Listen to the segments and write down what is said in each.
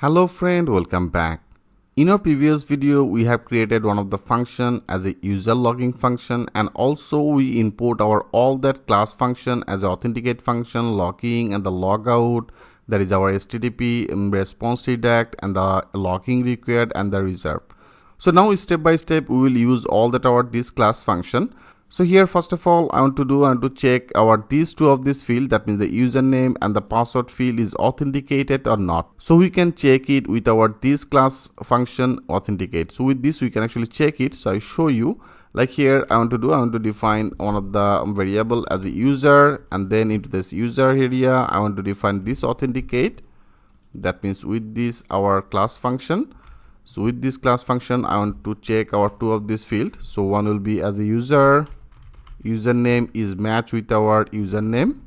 Hello friend, welcome back. In our previous video, we have created one of the function as a user logging function, and also we import our all that class function as a authenticate function, logging and the logout, that is our HTTP response redact and the logging required and the reserve. So now step by step we will use all that our this class function. So here first of all I want to check our these two of this field, that means the username and the password field is authenticated or not. So we can check it with our this class function authenticate. So with this we can actually check it. So I show you, like here I want to define one of the variable as a user, and then into this user area I want to define this authenticate. That means with this our class function. So with this class function I want to check our two of this field. So one will be as a username is matched with our username.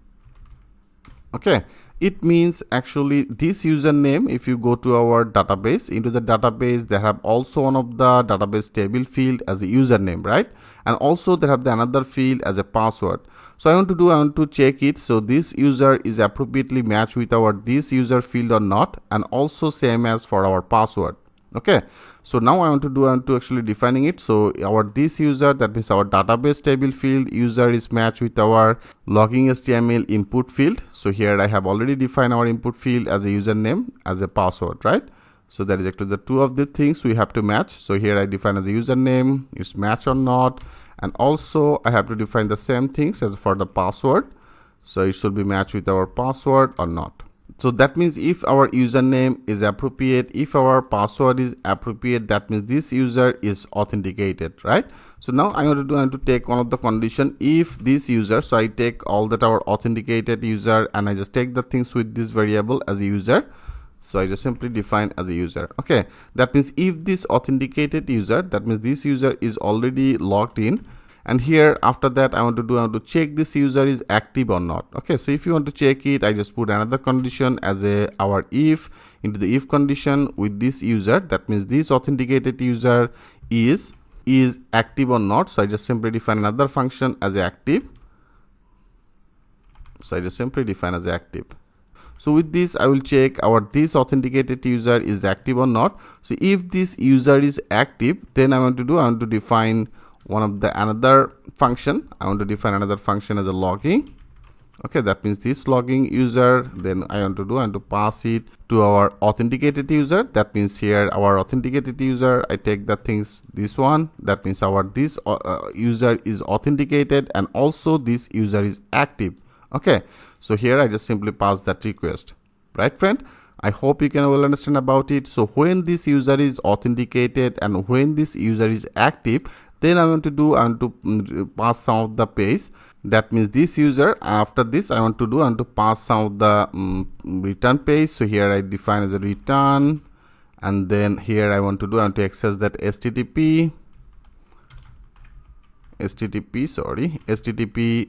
Okay, it means actually this username, if you go to our database, into the database they have also one of the database table field as a username, right? And also they have the another field as a password. So I want to check it. So this user is appropriately matched with our this user field or not, and also same as for our password. Okay, so now I want to actually defining it. So our this user, that means our database table field user, is matched with our logging HTML input field. So here I have already defined our input field as a username as a password, right? So that is actually the two of the things we have to match. So here I define as a username, it's match or not, and also I have to define the same things as for the password. So it should be matched with our password or not. So that means if our username is appropriate, if our password is appropriate, that means this user is authenticated, right? So now I want to take one of the condition, if this user, so I take all that our authenticated user and I just take the things with this variable as a user. So I just simply define as a user. Okay, that means if this authenticated user, that means this user is already logged in. And here after that I want to check this user is active or not. Okay, so if you want to check it, I just put another condition as our if, into the if condition with this user, that means this authenticated user is active or not. So I just simply define another function as active. So I just simply define as active. So with this I will check our this authenticated user is active or not. So if this user is active, then I want to define one of the another function. I want to define another function as a logging. Okay, that means this logging user, then I want to pass it to our authenticated user. That means here our authenticated user, I take the things this one, that means our this user is authenticated and also this user is active. Okay, so here I just simply pass that request, right friend? I hope you can well understand about it. So when this user is authenticated and when this user is active, then I want to pass some of the page. That means this user, after this I want to pass some of the return page. So here I define as a return, and then here I want to access that HTTP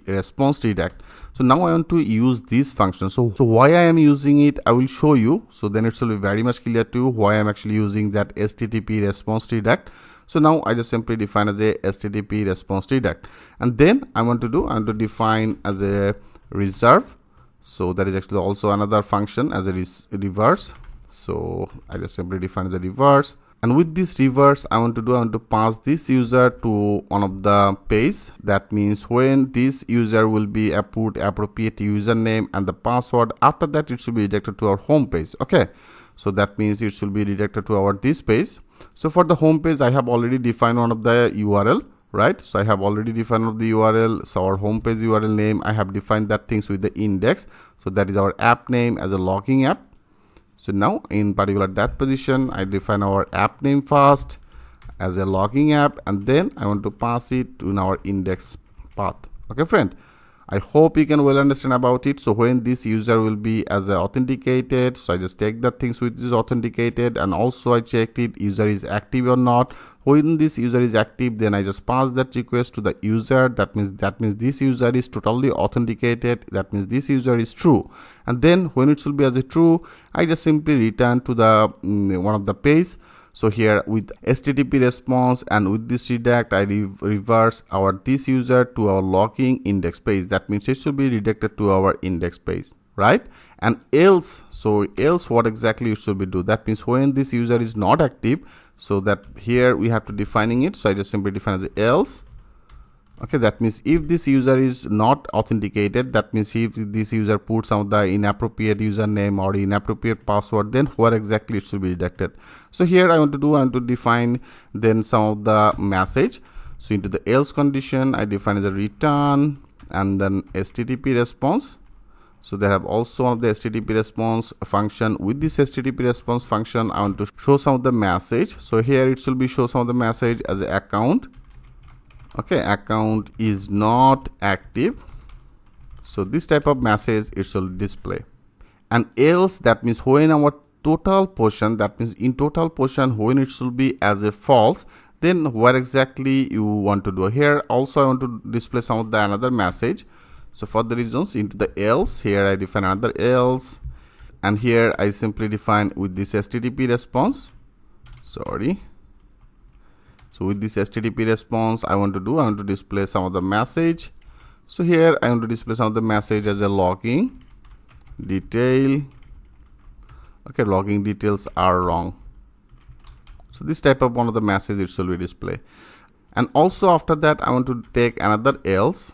response redact. So now I want to use this function. So why I am using it, I will show you. So then it will be very much clear to you why I am actually using that HTTP response redact. So now I just simply define as a HTTP response redact, and then I want to define as a reserve. So that is actually also another function as a reverse. So I just simply define as a reverse. And with this reverse, I want to pass this user to one of the page. That means when this user will be put appropriate username and the password, after that it should be redirected to our home page. Okay, so that means it should be redirected to our this page. So for the home page, I have already defined one of the URL, right? So I have already defined one of the URL. So our home page URL name, I have defined that things with the index. So that is our app name as a logging app. So now in particular that position, I define our app name first as a logging app, and then I want to pass it to our index path. Okay friend, I hope you can well understand about it. So when this user will be as authenticated, so I just take the things which is authenticated, and also I checked it user is active or not. When this user is active, then I just pass that request to the user. That means this user is totally authenticated. That means this user is true. And then when it should be as a true, I just simply return to the one of the page. So here with HTTP response and with this redact, I reverse our this user to our logging index page. That means it should be redirected to our index page, right? And else, so else what exactly it should be do? That means when this user is not active, so that here we have to defining it. So I just simply define as else. Okay, that means if this user is not authenticated, that means if this user puts out the inappropriate username or inappropriate password, then what exactly it should be redirected. So here I want to define then some of the message. So into the else condition, I define as a return and then HTTP response. So they have also one of the HTTP response function. With this HTTP response function, I want to show some of the message. So here it should be show some of the message as an account. Okay, account is not active. So this type of message it should display. And else, that means when our total portion, that means in total portion, when it should be as a false, then what exactly you want to do. Here also I want to display some of the another message. So for the reasons into the else, here I define another else, and here I simply define with this HTTP response. Sorry. So with this HTTP response, I want to display some of the message. So here I want to display some of the message as a logging detail. Okay, logging details are wrong. So this type of one of the message it should be display. And also after that, I want to take another else.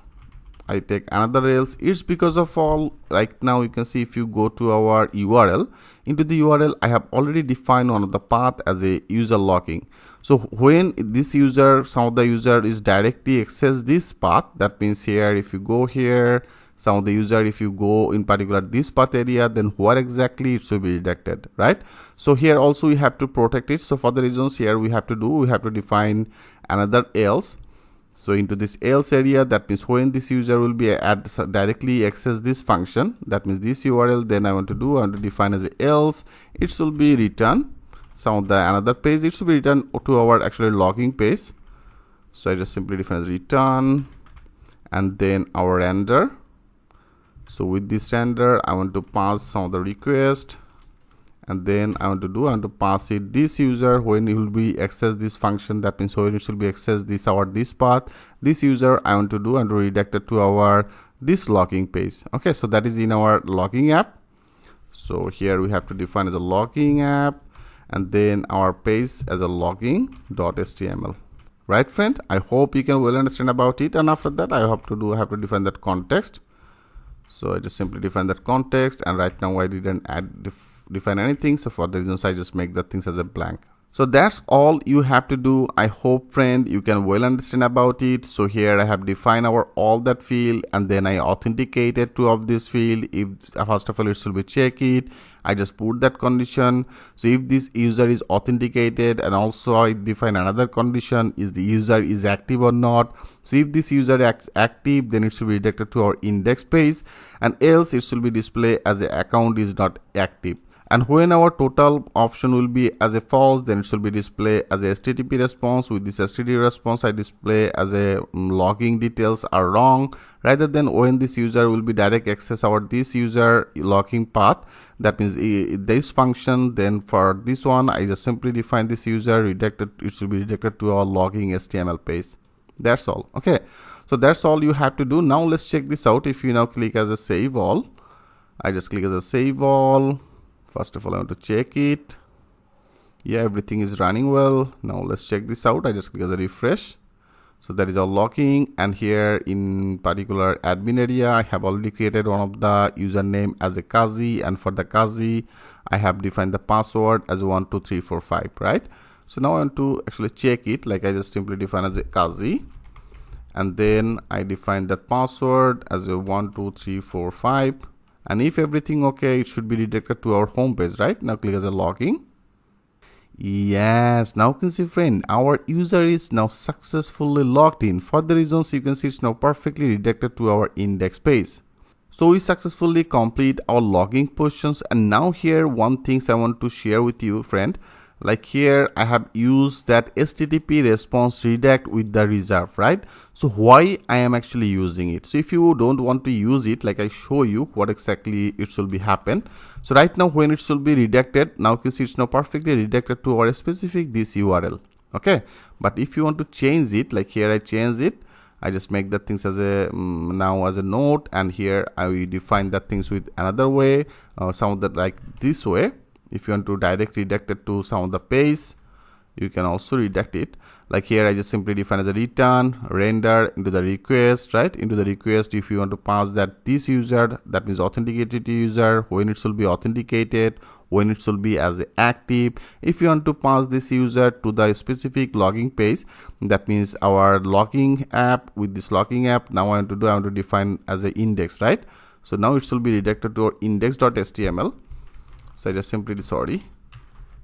I take another else. It's because of all, like now you can see if you go to our URL, into the URL I have already defined one of the path as a user logging. So when this user, some of the user is directly access this path, that means here if you go here, some of the user, if you go in particular this path area, then what exactly it should be redirected, right? So here also we have to protect it. So for the reasons here we have to define another else. So into this else area, that means when this user will be directly access this function, that means this URL, then I want to define as a else. It should be return some of the another page. It should be returned to our actually logging page. So I just simply define as return and then our render. So with this render, I want to pass some of the request, and then I want to pass it this user when it will be access this function. That means when it should be access this or this path, this user I want to redirect it to our this logging page. Okay, so that is in our logging app. So here we have to define as a logging app and then our page as a logging.html. Right, friend? I hope you can well understand about it. And after that, I have to define that context. So I just simply define that context, and right now I didn't define anything. So for the reasons I just make the things as a blank. So that's all you have to do. I hope, friend, you can well understand about it. So here I have defined our all that field, and then I authenticated two of this field. If first of all it should be check it, I just put that condition. So if this user is authenticated, and also I define another condition, is the user is active or not. So if this user is active, then it should be redirected to our index page, and else it should be displayed as a account is not active. And when our total option will be as a false, then it should be displayed as a HTTP response. With this HTTP response, I display as a logging details are wrong, rather than when this user will be direct access our this user logging path. That means this function, then for this one, I just simply define this user redirected. It should be redirected to our logging HTML page. That's all. Okay, so that's all you have to do. Now let's check this out. If you now click as a save all, I just click as a save all. First of all, I want to check it. Yeah, everything is running well. Now let's check this out. I just click as a refresh. So that is our logging, and here in particular admin area, I have already created one of the username as a Kazi, and for the Kazi, I have defined the password as 12345, right? So now I want to actually check it, like I just simply define as a Kazi, and then I define that password as a 12345. And if everything okay, it should be redirected to our home page, right? Now click as a logging. Yes, now you can see, friend, our user is now successfully logged in. For the reasons you can see, it's now perfectly redirected to our index page. So we successfully complete our logging portions, and now here one things I want to share with you, friend. Like here I have used that HTTP response redirect with the reserve, right? So why I am actually using it? So if you don't want to use it, like I show you what exactly it should be happen. So right now when it should be redirected, now you can see it's now perfectly redirected to our specific this URL. Okay, but if you want to change it, like here I change it, I just make that things as a now as a note, and here I will define that things with another way, some of that like this way. If you want to directly redirect it to some of the page, you can also redirect it. Like here I just simply define as a return render into the request, right? Into the request, if you want to pass that this user, that means authenticated user, when it should be authenticated, when it should be as active. If you want to pass this user to the specific logging page, that means our logging app. With this logging app, now I want to define as an index, right? So now it should be redirected to our index.html. So I just simply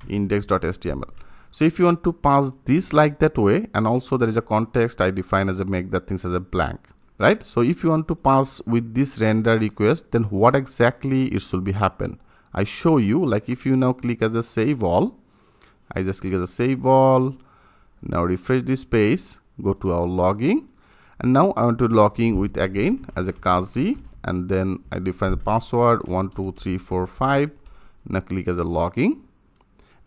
index.html. So if you want to pass this like that way, and also there is a context I define as a make that things as a blank, right? So if you want to pass with this render request, then what exactly it should be happen? I show you, like if you now click as a save all, I just click as a save all, now refresh this page, go to our logging, and now I want to logging with again as a Kazi, and then I define the password 12345. Now click as a logging.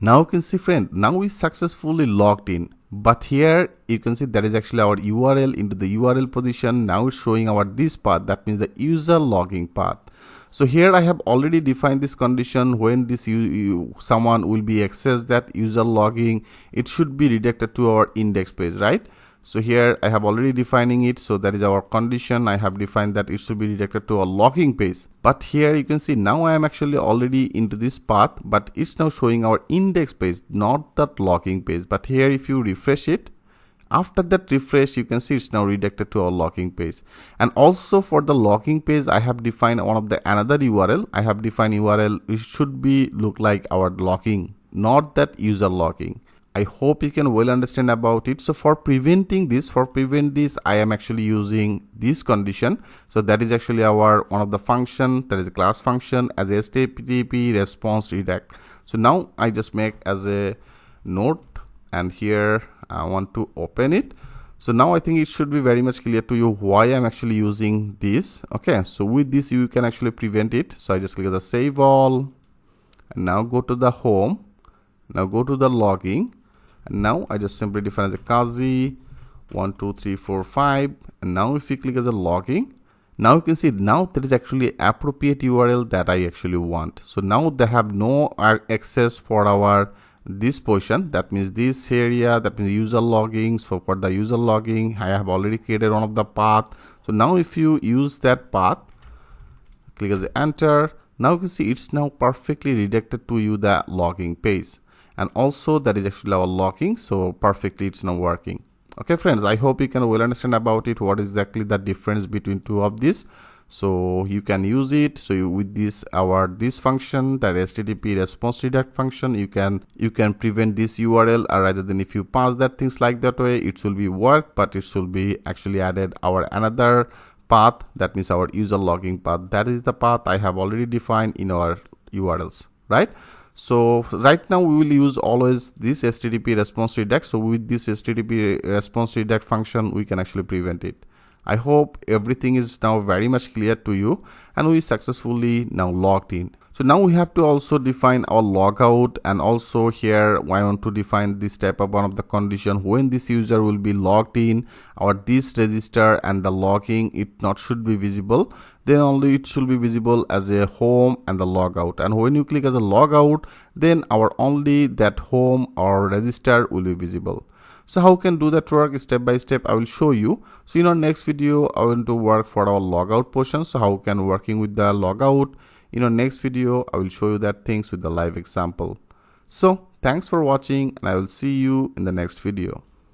Now you can see, friend, now we successfully logged in, but here you can see that is actually our URL into the URL position. Now it's showing our this path, that means the user logging path. So here I have already defined this condition. When this someone will be access that user logging, it should be redirected to our index page, right? So here I have already defining it, so that is our condition. I have defined that it should be redirected to a logging page. But here you can see now I am actually already into this path, but it's now showing our index page, not that logging page. But here if you refresh it, after that refresh, you can see it's now redirected to our logging page. And also for the logging page, I have defined one of the another URL. I have defined URL, it should be look like our logging, not that user logging. I hope you can well understand about it. So for preventing this, I am actually using this condition. So that is actually our one of the function, that is a class function as a HTTP response redirect. So now I just make as a note, and here I want to open it. So now I think it should be very much clear to you why I'm actually using this. Okay, so with this you can actually prevent it. So I just click the save all, and now go to the home, now go to the logging, and now I just simply define as a Kazi 12345, and now if you click as a logging, now you can see now there is actually appropriate URL that I actually want. So now they have no access for our this portion, that means this area, that means user logging. So for the user logging, I have already created one of the path. So now if you use that path, click as a enter, now you can see it's now perfectly redirected to you the logging page. And also that is actually our logging, so perfectly it's now working. Okay friends, I hope you can well understand about it, what is exactly the difference between two of these. So you can use it. So with this this function, that HTTP response redirect function, you can prevent this URL, or rather than if you pass that things like that way, it will be work, but it should be actually added our another path, that means our user logging path. That is the path I have already defined in our URLs, right? So right now we will use always this HTTP response redirect. So with this HTTP response redirect function, we can actually prevent it. I hope everything is now very much clear to you, and we successfully now logged in. So now we have to also define our logout, and also here I want to define this type of one of the condition when this user will be logged in, our this register and the logging it not should be visible, then only it should be visible as a home and the logout. And when you click as a logout, then our only that home or register will be visible. So how can do that work step by step, I will show you. So in our next video I want to work for our logout portion. So how can working with the logout. In our next video I will show you that things with the live example. So thanks for watching, and I will see you in the next video.